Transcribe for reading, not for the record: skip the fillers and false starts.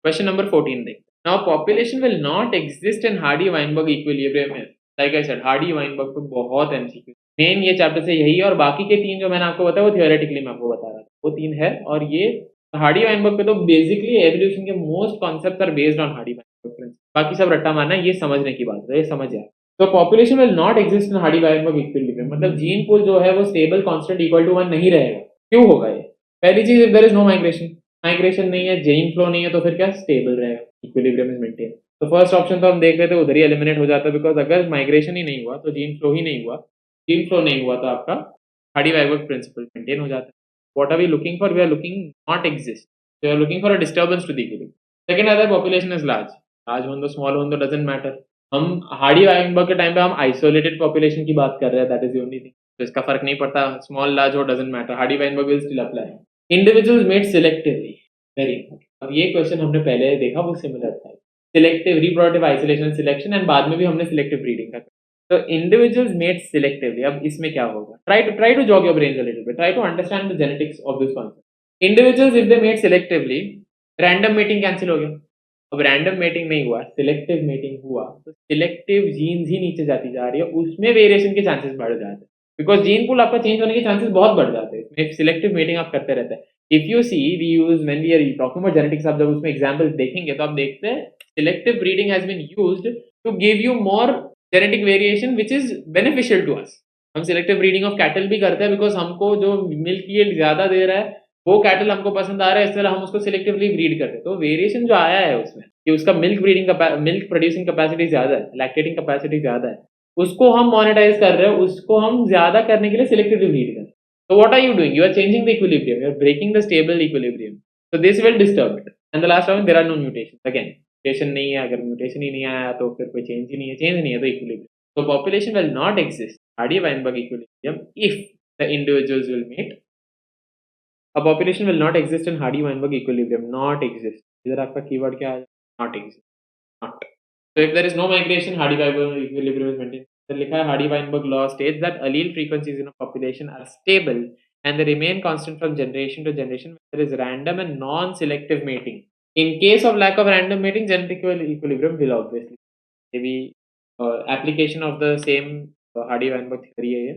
Question number 14 देख. Now population will not exist in Hardy-Weinberg equilibrium में. Like I said Hardy-Weinberg पे बहुत MCQ main ये chapter से यही है, और बाकी के 3 जो मैंने आपको बताया वो थियोरेटिकली मैं आपको बता रहा था, वो 3 है. और ये हार्डी-वाइनबर्ग पे तो बेसिकली एवोल्यूशन के most concepts are based on Hardy Weinberg principle. बाकी सब रट्टा मारना है, ये समझने की बात है, ये समझ जाए. तो population will not exist in Hardy-Weinberg equilibrium, मतलब जीन पूल जो है वो स्टेबल कांस्टेंट इक्वल टू 1 नहीं रहेगा. क्यों होगा ये? पहली चीज, if there is no migration नहीं है, जीन फ्लो नहीं है, तो फिर क्या स्टेबल रहेगा, इक्विलिब्रियम इज मेंटेन. तो फर्स्ट ऑप्शन तो हम देख रहे थे उधर ही एलिमिनेट हो जाता है, बिकॉज अगर माइग्रेशन ही नहीं हुआ तो जीन फ्लो ही नहीं हुआ, जीन फ्लो नहीं हुआ तो आपका हार्डी-वाइनबर्ग प्रिंसिपल मेंटेन हो जाता है. What are we looking for? We are looking not exist, we are looking for a disturbance to the equilibrium. Second, other population is large हो तो स्मॉल हो तो डजंट मैटर. हम हार्डी-वाइनबर्ग के time पे हम आइसोलेटेड पॉपुलेशन की बात कर रहे हैं, that is the only thing. तो इसका फर्क नहीं पड़ता, स्मॉल लार्ज हो doesn't matter, Hardy Weinberg will still apply. Individuals made selectively, very important. अब ये क्वेश्चन हमने पहले देखा, वो सिमिलर था. Selective reproductive isolation selection, and बाद में भी हमने सिलेक्टिव ब्रीडिंग का. तो इंडिविजुअल्स मेड सिलेक्टिवली, अब इसमें क्या होगा? Try to jog your brain a little bit, try to understand the genetics of this concept. Individuals if they made selectively, random mating cancel हो गया. अब रैंडम मेटिंग नहीं हुआ, सिलेक्टिव मेटिंग हुआ, तो सिलेक्टिव जीन्स ही नीचे जाती जा रही है, उसमें वेरिएशन के चांसेस बढ़ जाते हैं, बिकॉज जीन पूल आपका चेंज होने के चांसेस बहुत बढ़ जाते हैं. सिलेक्टिव मेटिंग आप करते रहते हैं. If you see we use when we are talking about genetics, आप जब उसमें एग्जांपल देखेंगे तो आप देखते हैं selective breeding has been used to give you more genetic variation which is beneficial to us. हम सिलेक्टिव ब्रीडिंग ऑफ कैटल भी करते हैं, बिकॉज हमको जो मिल्क यील्ड ज्यादा दे रहा है वो कैटल हमको पसंद आ रहा है, इसलिए हम उसको सिलेक्टिवली ब्रीड करते हैं. तो वेरिएशन जो आया है उसमें कि उसका मिल्क प्रोड्यूसिंग कैपेसिटी ज्यादा है, लैक्टेटिंग कैपेसिटी ज्यादा है, उसको हम मोनेटाइज कर रहे हैं, उसको हम ज्यादा करने के लिए सिलेक्टिवली ब्रीड कर रहे हैं. So what are you doing? You are changing the equilibrium. You are breaking the stable equilibrium. So this will disturb it. And the last one, there are no mutations. Again, mutation नहीं है, अगर mutation ही नहीं आया तो फिर कोई change ही नहीं है, change नहीं है तो equilibrium. So population will not exist, Hardy-Weinberg equilibrium, if the individuals will meet. A population will not exist in Hardy-Weinberg equilibrium. Not exist. इधर आपका keyword क्या है? Not exist. Not. So if there is no migration, Hardy-Weinberg equilibrium is maintained. The लिखा है Hardy-Weinberg law states that allele frequencies in a population are stable and they remain constant from generation to generation when there is random and non-selective mating. In case of lack of random mating, genetic equilibrium will obviously maybe application of the same Hardy-Weinberg theory है ये.